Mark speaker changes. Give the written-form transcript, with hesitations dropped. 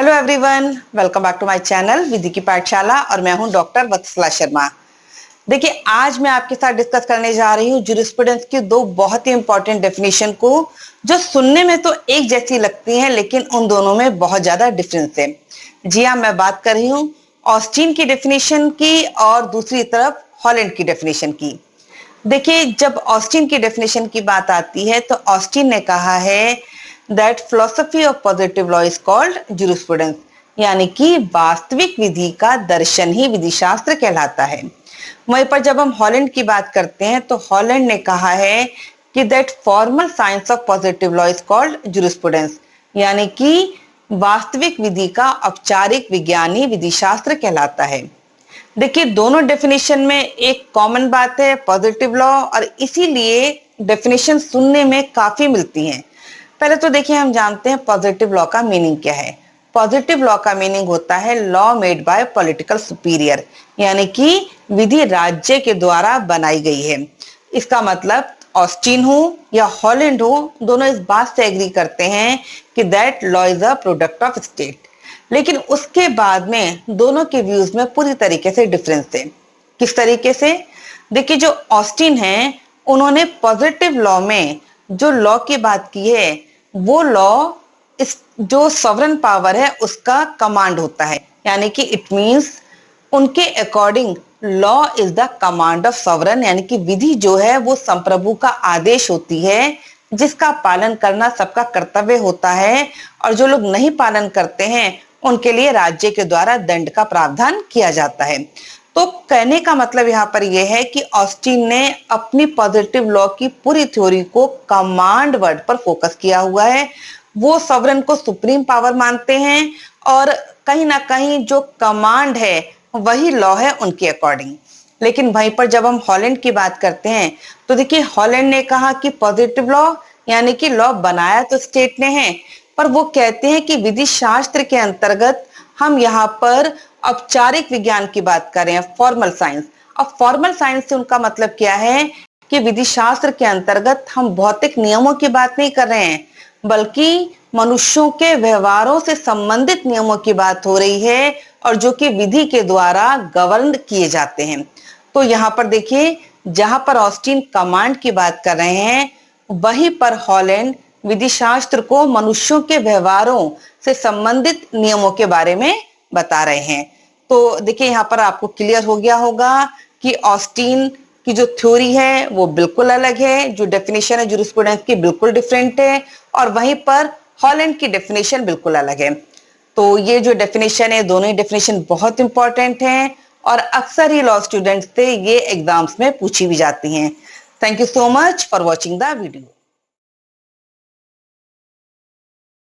Speaker 1: Hello everyone, welcome back to my channel Vidhi की पाठशाला और मैं हूं डॉक्टर वत्सला शर्मा। देखिए, आज मैं आपके साथ डिस्कस करने जा रही हूं जूरिस्प्रूडेंस की दो बहुत ही इंपॉर्टेंट डेफिनेशन को, जो सुनने में तो एक जैसी लगती हैं लेकिन उन दोनों में बहुत ज्यादा डिफरेंस है। जी हाँ, मैं बात कर रही हूँ ऑस्टिन की डेफिनेशन की और दूसरी तरफ हॉलैंड की डेफिनेशन की। देखिए, जब ऑस्टिन की डेफिनेशन की बात आती है तो ऑस्टिन ने कहा है that philosophy of positive law is called jurisprudence, यानी कि वास्तविक विधि का दर्शन ही विधि शास्त्र कहलाता है। वहीं पर जब हम हॉलैंड की बात करते हैं तो हॉलैंड ने कहा है कि that formal science of positive law is called jurisprudence, यानी कि वास्तविक विधि का औपचारिक विज्ञान ही विधि शास्त्र कहलाता है। देखिए, दोनों डेफिनेशन में एक कॉमन बात है, पॉजिटिव लॉ, और इसीलिए डेफिनेशन सुनने में काफी मिलती हैं। पहले तो देखिए, हम जानते हैं पॉजिटिव लॉ का मीनिंग क्या है। पॉजिटिव लॉ का मीनिंग होता है law made by political superior, यानी कि विधि राज्य के द्वारा बनाई गई है। इसका मतलब ऑस्टिन हो या हॉलैंड हो, दोनों इस बात से एग्री करते हैं कि that law is a product of state. लेकिन उसके बाद में दोनों के व्यूज में पूरी तरीके से डिफरेंस है। किस तरीके से? देखिए, जो ऑस्टिन है उन्होंने पॉजिटिव लॉ में जो लॉ की बात की है, वो लॉ इस जो सॉवरेन पावर है उसका कमांड होता है, यानी कि इट मींस उनके according law is the command of sovereign, यानी कि विधि जो है वो संप्रभु का आदेश होती है, जिसका पालन करना सबका कर्तव्य होता है, और जो लोग नहीं पालन करते हैं उनके लिए राज्य के द्वारा दंड का प्रावधान किया जाता है। तो कहने का मतलब यहाँ पर यह है कि ऑस्टिन ने अपनी पॉजिटिव लॉ की पूरी थ्योरी को कमांड वर्ड पर फोकस किया हुआ है। वो सॉवरेन को सुप्रीम पावर मानते हैं और कहीं ना कहीं जो कमांड है वही लॉ है उनके अकॉर्डिंग। लेकिन वहीं पर जब हम हॉलैंड की बात करते हैं तो देखिए, हॉलैंड ने कहा कि पॉजिटिव लॉ यानी कि लॉ बनाया तो स्टेट ने है, पर वो कहते हैं कि विधि शास्त्र के अंतर्गत हम यहाँ पर औपचारिक विज्ञान की बात कर रहे हैं, फॉर्मल साइंस। अब फॉर्मल साइंस से उनका मतलब क्या है कि विधि शास्त्र के अंतर्गत हम भौतिक नियमों की बात नहीं कर रहे हैं, बल्कि मनुष्यों के व्यवहारों से संबंधित नियमों की बात हो रही है, और जो कि विधि के द्वारा गवर्न किए जाते हैं। तो यहाँ पर देखिए, जहां पर ऑस्टिन कमांड की बात कर रहे हैं, वहीं पर हॉलैंड विधि शास्त्र को मनुष्यों के व्यवहारों से संबंधित नियमों के बारे में बता रहे हैं। तो देखिए, यहाँ पर आपको क्लियर हो गया होगा कि ऑस्टिन की जो थ्योरी है वो बिल्कुल अलग है, जो डेफिनेशन है जूरिस्प्रूडेंस की बिल्कुल डिफरेंट है, और वहीं पर हॉलैंड की डेफिनेशन बिल्कुल अलग है। तो ये जो डेफिनेशन है, दोनों ही डेफिनेशन बहुत इंपॉर्टेंट हैं और अक्सर ही लॉ स्टूडेंट्स से ये एग्जाम्स में पूछी भी जाती हैं। Thank you so much for watching the video.